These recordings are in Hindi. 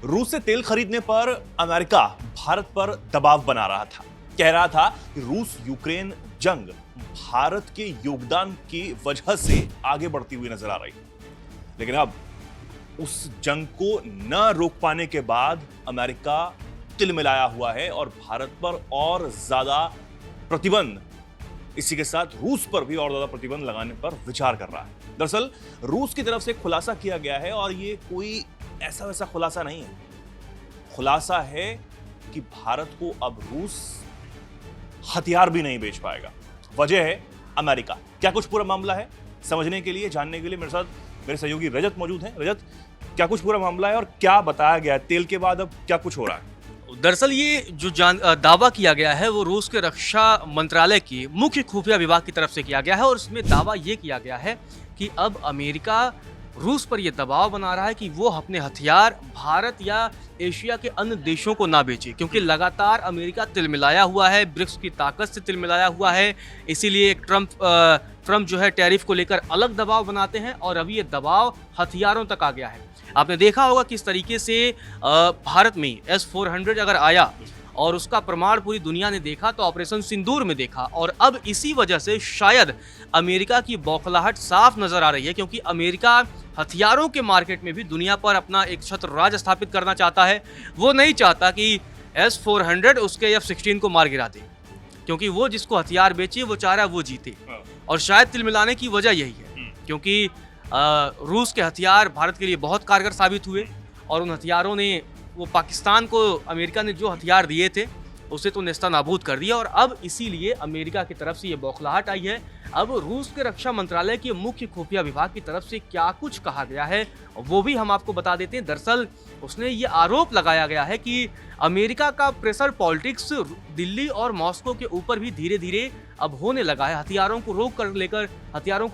रूस से तेल खरीदने पर अमेरिका भारत पर दबाव बना रहा था। कह रहा था कि रूस यूक्रेन जंग भारत के योगदान की वजह से आगे बढ़ती हुई नजर आ रही है। लेकिन अब उस जंग को न रोक पाने के बाद अमेरिका तिलमिलाया हुआ है और भारत पर और ज्यादा प्रतिबंध, इसी के साथ रूस पर भी और ज्यादा प्रतिबंध लगाने पर विचार कर रहा है। दरअसल रूस की तरफ से खुलासा किया गया है और ये कोई ऐसा वैसा खुलासा नहीं है। खुलासा है कि भारत को अब रूस हथियार भी नहीं बेच पाएगा। वजह है अमेरिका। क्या कुछ पूरा मामला है, समझने के लिए, जानने के लिए मेरे साथ मेरे सहयोगी रजत मौजूद हैं। रजत, क्या कुछ पूरा मामला है और क्या बताया गया है? तेल के बाद अब क्या कुछ हो रहा है? दरअसल ये जो दावा किया गया है वो रूस के रक्षा मंत्रालय की मुख्य खुफिया विभाग की तरफ से किया गया है और इसमें दावा ये किया गया है कि अब अमेरिका रूस पर यह दबाव बना रहा है कि वो अपने हथियार भारत या एशिया के अन्य देशों को ना बेचे, क्योंकि लगातार अमेरिका तिलमिलाया हुआ है, ब्रिक्स की ताकत से तिलमिलाया हुआ है। इसीलिए ट्रंप जो है टैरिफ को लेकर अलग दबाव बनाते हैं और अभी ये दबाव हथियारों तक आ गया है। आपने देखा होगा किस तरीके से भारत में S-400 अगर आया और उसका प्रमाण पूरी दुनिया ने देखा तो ऑपरेशन सिंदूर में देखा, और अब इसी वजह से शायद अमेरिका की बौखलाहट साफ नजर आ रही है, क्योंकि अमेरिका हथियारों के मार्केट में भी दुनिया पर अपना एक छत्र राज स्थापित करना चाहता है। वो नहीं चाहता कि S-400 उसके F-16 को मार गिरा दे, क्योंकि वो जिसको हथियार बेचे वो चाह रहा है वो जीते, और शायद तिलमिलाने की वजह यही है, क्योंकि रूस के हथियार भारत के लिए बहुत कारगर साबित हुए और उन हथियारों ने वो पाकिस्तान को अमेरिका ने जो हथियार दिए थे उसे तो नेस्तनाबूद कर दिया। और अब इसीलिए अमेरिका की तरफ से ये बौखलाहट आई है। अब रूस के रक्षा मंत्रालय के मुख्य खुफिया विभाग की तरफ से क्या कुछ कहा गया है वो भी हम आपको बता देते हैं। दरअसल उसने ये आरोप लगाया गया है कि अमेरिका का प्रेशर पॉलिटिक्स दिल्ली और मॉस्को के ऊपर भी धीरे धीरे अब होने लगा है। हथियारों को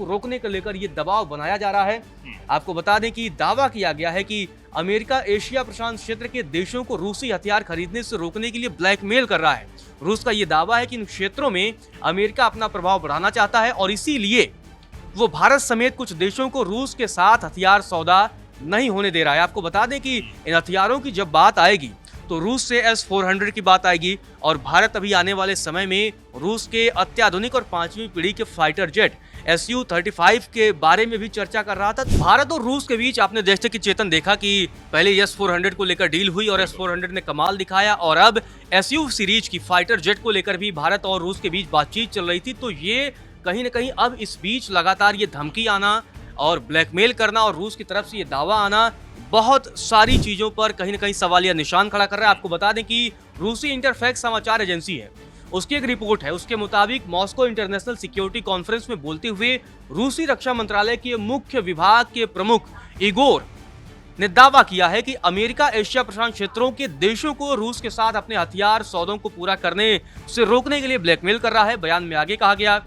रोकने को लेकर ये दबाव बनाया जा रहा है। आपको बता दें कि दावा किया गया है कि अमेरिका एशिया प्रशांत क्षेत्र के देशों को रूसी हथियार खरीदने से रोकने के लिए ब्लैकमेल कर रहा है। रूस का ये दावा है कि इन क्षेत्रों में अमेरिका अपना प्रभाव बढ़ाना चाहता है और इसीलिए वो भारत समेत कुछ देशों को रूस के साथ हथियार सौदा नहीं होने दे रहा है। आपको बता दें कि इन हथियारों की जब बात आएगी तो रूस से S-400 की बात आएगी और भारत अभी आने वाले समय में रूस के अत्याधुनिक और 5वीं पीढ़ी के फाइटर जेट Su-35 के बारे में भी चर्चा कर रहा था। भारत और रूस के बीच आपने जैसे कि चेतन देखा कि पहले S-400 को लेकर डील हुई और S-400 ने कमाल दिखाया, और अब Su सीरीज की फाइटर जेट को लेकर भी भारत और रूस के बीच बातचीत चल रही थी। तो ये कहीं ना कहीं अब इस बीच लगातार ये धमकी आना और ब्लैकमेल करना और रूस की तरफ से ये दावा आना बहुत सारी चीजों पर कहीं ना कहीं सवालिया निशान खड़ा कर रहा है। आपको बता दें कि रूसी इंटरफैक्स समाचार एजेंसी है, उसकी एक रिपोर्ट है, उसके मुताबिक मॉस्को इंटरनेशनल सिक्योरिटी कॉन्फ्रेंस में बोलते हुए रूसी रक्षा मंत्रालय के मुख्य विभाग के प्रमुख इगोर ने दावा किया है कि अमेरिका एशिया प्रशांत क्षेत्रों के देशों को रूस के साथ अपने हथियार सौदों को पूरा करने से रोकने के लिए ब्लैकमेल कर रहा है। बयान में आगे कहा गया,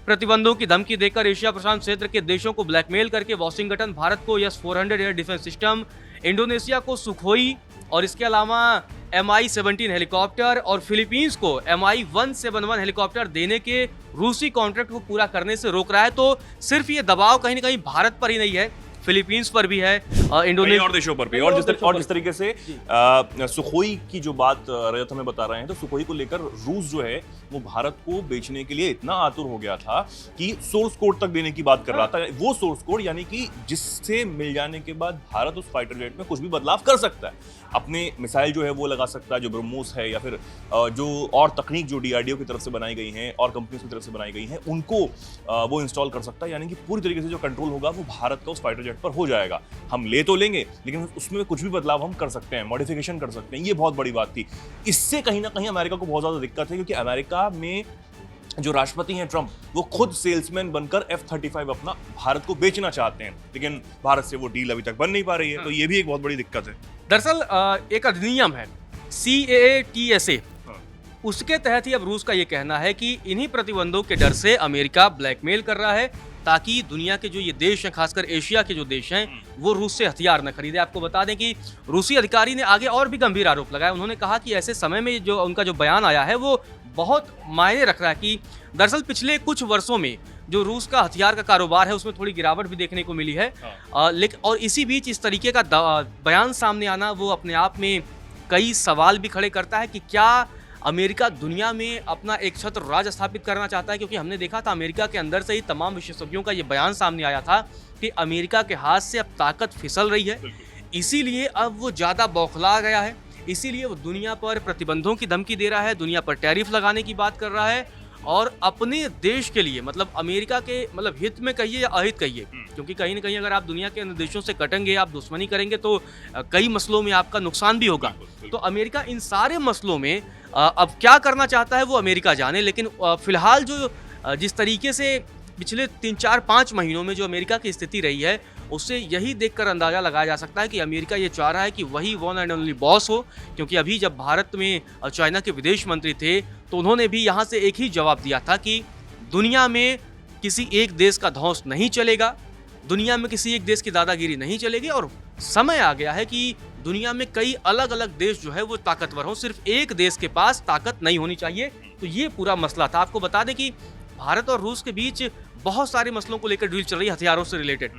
प्रतिबंधों की धमकी देकर एशिया प्रशांत क्षेत्र के देशों को ब्लैकमेल करके वॉशिंगटन भारत को S-400 air defence system, Indonesia को सुखोई और इसके अलावा Mi-17 हेलीकॉप्टर और फिलीपींस को Mi-171 हेलीकॉप्टर देने के रूसी कॉन्ट्रैक्ट को पूरा करने से रोक रहा है। तो सिर्फ ये दबाव कहीं ना कहीं भारत पर ही नहीं है, फिलीपींस पर भी है, इंडोनेशिया और देशों पर भी। और जिस तरीके से सुखोई की जो बात रजत हमें बता रहे हैं, तो सुखोई को लेकर रूस जो है वो भारत को बेचने के लिए इतना आतुर हो गया था कि सोर्स कोड तक देने की बात कर रहा था। वो सोर्स कोड यानी कि जिससे मिल जाने के बाद भारत उस फाइटर जेट में कुछ भी बदलाव कर सकता है, अपने मिसाइल जो है वो लगा सकता है, जो ब्रह्मोस है या फिर जो और तकनीक जो DRDO की तरफ से बनाई गई हैं और कंपनीज की तरफ से बनाई गई हैं उनको वो इंस्टॉल कर सकता है। यानी कि पूरी तरीके से जो कंट्रोल होगा वो भारत का उस फाइटर जेट पर हो जाएगा। हम ले तो लेंगे लेकिन उसमें कुछ भी बदलाव हम कर सकते हैं, मॉडिफिकेशन कर सकते हैं। ये बहुत बड़ी बात थी। इससे कहीं ना कहीं अमेरिका को बहुत ज्यादा दिक्कत है, क्योंकि अमेरिका में जो राष्ट्रपति हैं ट्रंप, वो खुद सेल्समैन बनकर F-35 अपना भारत को बेचना चाहते हैं, लेकिन भारत से वो डील अभी तक बन नहीं पा रही है। तो ये भी एक बहुत बड़ी दिक्कत है। दरअसल एक अधिनियम है CAATSA, उसके तहत ही अब रूस का ये कहना है कि इन्हीं प्रतिबंधों के डर से अमेरिका ब्लैकमेल कर रहा है ताकि दुनिया के जो ये देश हैं, खासकर एशिया के जो देश हैं, वो रूस से हथियार न खरीदे। आपको बता दें कि रूसी अधिकारी ने आगे और भी गंभीर आरोप लगाया। उन्होंने कहा कि ऐसे समय में जो उनका जो बयान आया है वो बहुत मायने रख रहा है कि दरअसल पिछले कुछ वर्षों में जो रूस का हथियार का कारोबार है उसमें थोड़ी गिरावट भी देखने को मिली है। लेकिन और इसी बीच इस तरीके का बयान सामने आना वो अपने आप में कई सवाल भी खड़े करता है कि क्या अमेरिका दुनिया में अपना एक छत्र राज स्थापित करना चाहता है, क्योंकि हमने देखा था अमेरिका के अंदर से ही तमाम विशेषज्ञों का ये बयान सामने आया था कि अमेरिका के हाथ से अब ताकत फिसल रही है, इसीलिए अब वो ज़्यादा बौखला गया है, इसीलिए वो दुनिया पर प्रतिबंधों की धमकी दे रहा है, दुनिया पर टैरिफ लगाने की बात कर रहा है और अपने देश के लिए मतलब अमेरिका के मतलब हित में कहिए या अहित कहिए, क्योंकि कहीं ना कहीं अगर आप दुनिया के अन्य देशों से कटेंगे, आप दुश्मनी करेंगे तो कई मसलों में आपका नुकसान भी होगा। तो अमेरिका इन सारे मसलों में अब क्या करना चाहता है वो अमेरिका जाने, लेकिन फिलहाल जो जिस तरीके से पिछले 3-4-5 महीनों में जो अमेरिका की स्थिति रही है उससे यही देखकर अंदाज़ा लगाया जा सकता है कि अमेरिका ये चाह रहा है कि वही वन एंड ओनली बॉस हो, क्योंकि अभी जब भारत में चाइना के विदेश मंत्री थे तो उन्होंने भी यहाँ से एक ही जवाब दिया था कि दुनिया में किसी एक देश का ध्वंस नहीं चलेगा, दुनिया में किसी एक देश की दादागिरी नहीं चलेगी और समय आ गया है कि दुनिया में कई अलग अलग देश जो है वो ताकतवर हों, सिर्फ एक देश के पास ताकत नहीं होनी चाहिए। तो ये पूरा मसला था। आपको बता दें कि भारत और रूस के बीच बहुत सारे मसलों को लेकर डील चल रही है हथियारों से रिलेटेड।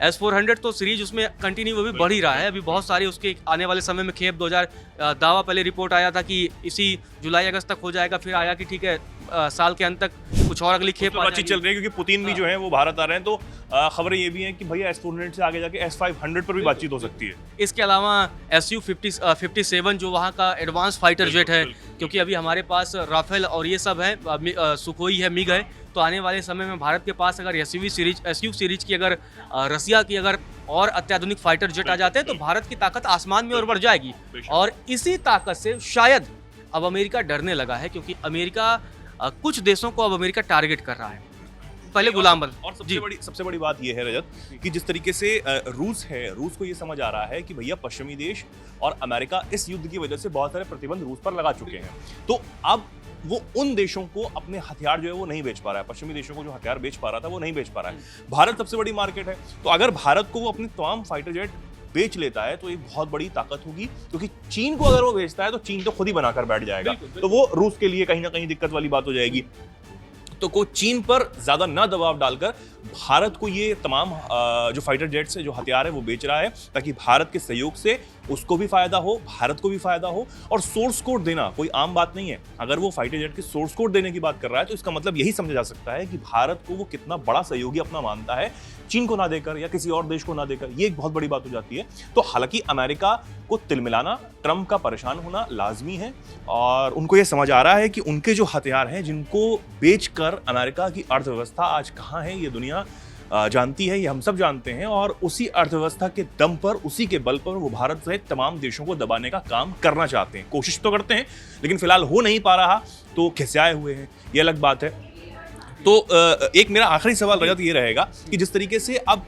S-400 तो सीरीज उसमें कंटिन्यू वो भी बढ़ ही रहा है, अभी बहुत सारे उसके आने वाले समय में खेप 2000 दावा पहले रिपोर्ट आया था कि इसी जुलाई अगस्त तक हो जाएगा, फिर आया कि ठीक है साल के अंत तक कुछ और अगली खेप बातचीत चल रही है, क्योंकि पुतिन भी जो है वो भारत आ रहे हैं, तो खबरें ये भी हैं कि भैया S-400 से आगे जाके S-500 पर भी बातचीत हो सकती है। इसके अलावा Su-57 जो वहाँ का एडवांस फाइटर जेट है, क्योंकि अभी हमारे पास राफेल और ये सब है, सुखोई है, मिग है, तो आने वाले समय में भारत के पास अगर SU सीरीज की अगर रसिया की अगर और अत्याधुनिक फाइटर जेट आ जाते हैं तो भारत की ताकत आसमान में और बढ़ जाएगी। और इसी ताकत से शायद अब अमेरिका डरने लगा है, क्योंकि अमेरिका कुछ देशों को अब अमेरिका टारगेट कर रहा है, पहले गुलाम बन। और सबसे बड़ी बात यह है रजत कि जिस तरीके से रूस को ये समझ आ रहा है कि भैया पश्चिमी देश और अमेरिका इस युद्ध की वजह से बहुत सारे प्रतिबंध रूस पर लगा चुके हैं, तो अब वो उन देशों को अपने हथियार जो है वो नहीं बेच पा रहा है, पश्चिमी देशों को जो हथियार बेच पा रहा था वो नहीं बेच पा रहा है। भारत सबसे बड़ी मार्केट है, तो अगर भारत को वो अपने तमाम फाइटर जेट बेच लेता है तो एक बहुत बड़ी ताकत होगी, क्योंकि चीन को अगर वो बेचता है तो चीन तो खुद ही बनाकर बैठ जाएगा, तो वो रूस के लिए कहीं ना कहीं दिक्कत वाली बात हो जाएगी। तो को चीन पर ज्यादा ना दबाव डालकर भारत को ये तमाम जो फाइटर जेट्स है, जो हथियार है वो बेच रहा है, ताकि भारत के सहयोग से उसको भी फायदा हो, भारत को भी फायदा हो। और सोर्स कोड देना कोई आम बात नहीं है, अगर वो फाइटर जेट के सोर्स कोड देने की बात कर रहा है तो इसका मतलब यही समझा जा सकता है कि भारत को वो कितना बड़ा सहयोगी अपना मानता है, चीन को ना देकर या किसी और देश को ना देकर। ये एक बहुत बड़ी बात हो जाती है। तो हालांकि अमेरिका को तिलमिलाना, ट्रंप का परेशान होना लाजमी है, और उनको ये समझ आ रहा है कि उनके जो हथियार हैं जिनको बेचकर अमेरिका की अर्थव्यवस्था आज कहाँ है ये दुनिया जानती है, ये हम सब जानते हैं, और उसी अर्थव्यवस्था के दम पर, उसी के बल पर वो भारत सहित तमाम देशों को दबाने का काम करना चाहते हैं। कोशिश तो करते हैं लेकिन फिलहाल हो नहीं पा रहा, तो खिसियाए हुए हैं, ये अलग बात है। तो एक मेरा आखिरी सवाल रजत ये रहेगा कि जिस तरीके से अब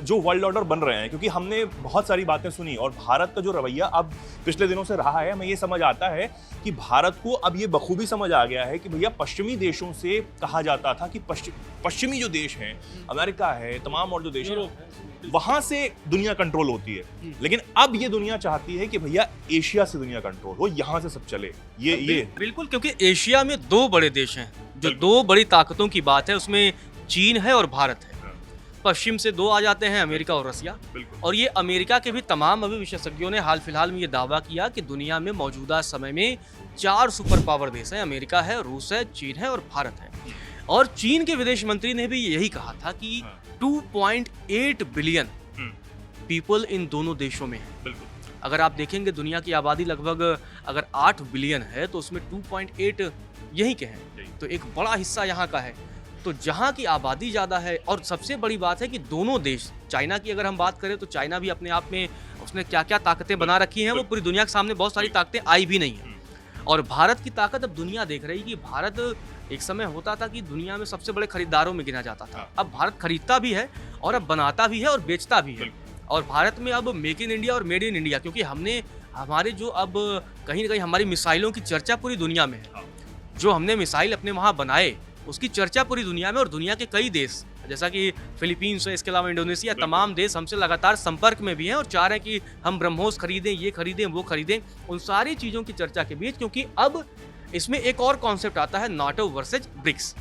जो वर्ल्ड ऑर्डर बन रहे हैं, क्योंकि हमने बहुत सारी बातें सुनी और भारत का जो रवैया अब पिछले दिनों से रहा है, हमें ये समझ आता है कि भारत को अब ये बखूबी समझ आ गया है कि भैया पश्चिमी देशों से कहा जाता था कि पश्चिमी जो देश हैं, अमेरिका है, तमाम और जो देश हैं, वहां से दुनिया कंट्रोल होती है, लेकिन अब ये दुनिया चाहती है कि भैया एशिया से दुनिया कंट्रोल हो, यहां से सब चले। ये बिल्कुल, क्योंकि एशिया में दो बड़े देश हैं, जो दो बड़ी ताकतों की बात है उसमें चीन है और भारत है। पश्चिम से दो आ जाते हैं, अमेरिका और रसिया। और ये अमेरिका के भी तमाम अभी विशेषज्ञों ने हाल फिलहाल में ये दावा किया कि दुनिया में मौजूदा समय में 4 सुपर पावर देश हैं, अमेरिका है, रूस है, चीन है और भारत है। और चीन के विदेश मंत्री ने भी यही कहा था कि 2.8 बिलियन पीपल इन दोनों देशों में है। अगर आप देखेंगे दुनिया की आबादी लगभग अगर 8 बिलियन है तो उसमें 2.8 यही के हैं, तो एक बड़ा हिस्सा यहाँ का है। तो जहाँ की आबादी ज़्यादा है, और सबसे बड़ी बात है कि दोनों देश, चाइना की अगर हम बात करें तो चाइना भी अपने आप में उसने क्या क्या ताकतें बना रखी हैं, वो पूरी दुनिया के सामने बहुत सारी ताकतें आई भी नहीं हैं। और भारत की ताकत अब दुनिया देख रही कि भारत एक समय होता था कि दुनिया में सबसे बड़े खरीदारों में गिना जाता था, अब भारत खरीदता भी है और अब बनाता भी है और बेचता भी है। और भारत में अब मेक इन इंडिया और मेड इन इंडिया, क्योंकि हमने हमारे जो अब कहीं ना कहीं हमारी मिसाइलों की चर्चा पूरी दुनिया में है, जो हमने मिसाइल अपने वहाँ बनाए उसकी चर्चा पूरी दुनिया में, और दुनिया के कई देश जैसा कि फिलीपींस है, इसके अलावा इंडोनेशिया, तमाम देश हमसे लगातार संपर्क में भी हैं और चाह रहे हैं कि हम ब्रह्मोस खरीदें, ये खरीदें, वो खरीदें। उन सारी चीज़ों की चर्चा के बीच, क्योंकि अब इसमें एक और कॉन्सेप्ट आता है, नाटो वर्सेज ब्रिक्स।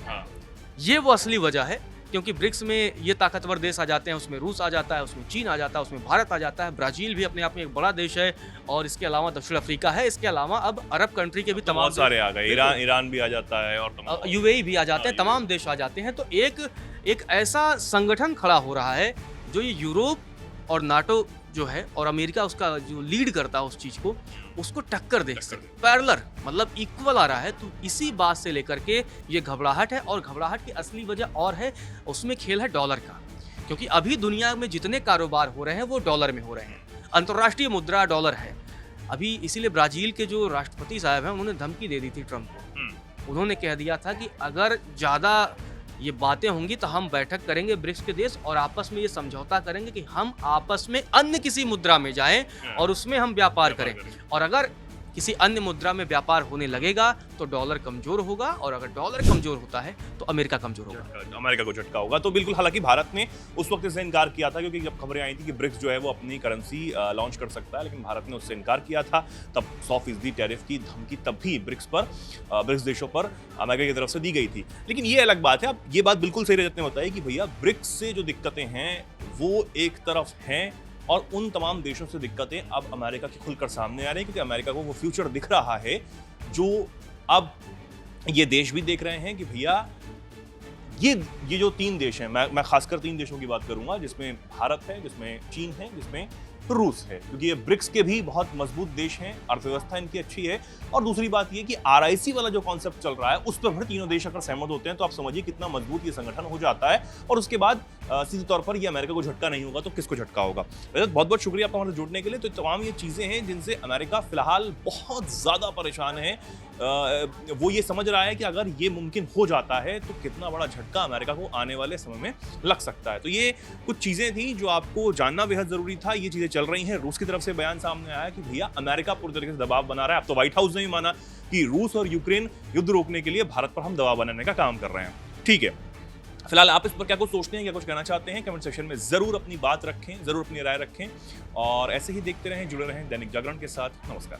ये वो असली वजह है क्योंकि ब्रिक्स में ये ताकतवर देश आ जाते हैं, उसमें रूस आ जाता है, उसमें चीन आ जाता है, उसमें भारत आ जाता है, ब्राज़ील भी अपने आप में एक बड़ा देश है, और इसके अलावा दक्षिण अफ्रीका है, इसके अलावा अब अरब कंट्री के भी तमाम बहुत सारे आ गए, ईरान भी आ जाता है और तमाम यूएई भी आ जाते हैं, तमाम देश आ जाते हैं। तो एक ऐसा संगठन खड़ा हो रहा है जो ये यूरोप और नाटो जो है और अमेरिका उसका जो लीड करता है उस चीज को, उसको टक्कर दे सके, पैरेलल मतलब इक्वल आ रहा है। तो इसी बात से लेकर के ये घबराहट है, और घबराहट की असली वजह और है, उसमें खेल है डॉलर का, क्योंकि अभी दुनिया में जितने कारोबार हो रहे हैं वो डॉलर में हो रहे हैं, अंतर्राष्ट्रीय मुद्रा डॉलर है। अभी इसीलिए ब्राजील के जो राष्ट्रपति साहब हैं उन्होंने धमकी दे दी थी ट्रंप को। उन्होंने कह दिया था कि अगर ज़्यादा ये बातें होंगी तो हम बैठक करेंगे ब्रिक्स के देश और आपस में ये समझौता करेंगे कि हम आपस में अन्य किसी मुद्रा में जाएं और उसमें हम व्यापार करें, और अगर किसी अन्य मुद्रा में व्यापार होने लगेगा तो डॉलर कमजोर होगा, और अगर डॉलर कमजोर होता है तो अमेरिका कमजोर होगा, अमेरिका को झटका होगा। तो बिल्कुल, हालांकि भारत ने उस वक्त इससे इनकार किया था, क्योंकि जब खबरें आई थी कि ब्रिक्स जो है वो अपनी करेंसी लॉन्च कर सकता है, लेकिन भारत ने उससे इनकार किया था। तब 100% टैरिफ की धमकी तब भी ब्रिक्स देशों पर अमेरिका की तरफ से दी गई थी। लेकिन ये अलग बात है। अब ये बात बिल्कुल सही रजत ने बताई कि भैया ब्रिक्स से जो दिक्कतें हैं वो एक तरफ हैं, और उन तमाम देशों से दिक्कतें अब अमेरिका की खुलकर सामने आ रही हैं, क्योंकि अमेरिका को वो फ्यूचर दिख रहा है जो अब ये देश भी देख रहे हैं कि भैया ये जो 3 देश हैं, मैं खासकर 3 देशों की बात करूंगा, जिसमें भारत है, जिसमें चीन है, जिसमें रूस है, क्योंकि ये ब्रिक्स के भी बहुत मजबूत देश हैं, अर्थव्यवस्था इनकी अच्छी है। और दूसरी बात ये कि आरआईसी वाला जो कॉन्सेप्ट चल रहा है उस पर तीनों देश अगर सहमत होते हैं तो आप समझिए कितना मजबूत ये संगठन हो जाता है, और उसके बाद सीधे तौर पर ये अमेरिका को झटका नहीं होगा तो किसको झटका होगा। बहुत बहुत शुक्रिया आपका हमारे जुड़ने के लिए। तो तमाम ये चीजें हैं जिनसे अमेरिका फिलहाल बहुत ज्यादा परेशान है। वो ये समझ रहा है कि अगर ये मुमकिन हो जाता है तो कितना बड़ा झटका अमेरिका को आने वाले समय में लग सकता है। तो ये कुछ चीजें थी जो आपको जानना बेहद जरूरी था। ये चीजें चल रही हैं। रूस की तरफ से बयान सामने आया कि भैया अमेरिका पूरी तरीके से दबाव बना रहा है। अब तो व्हाइट हाउस ने भी माना कि रूस और यूक्रेन युद्ध रोकने के लिए भारत पर हम दबाव बनाने का काम कर रहे हैं। ठीक है, फिलहाल आप इस पर क्या कुछ सोचते हैं, क्या कुछ कहना चाहते हैं, कमेंट सेक्शन में जरूर अपनी बात रखें, जरूर अपनी राय रखें, और ऐसे ही देखते रहें, जुड़े रहें दैनिक जागरण के साथ। नमस्कार।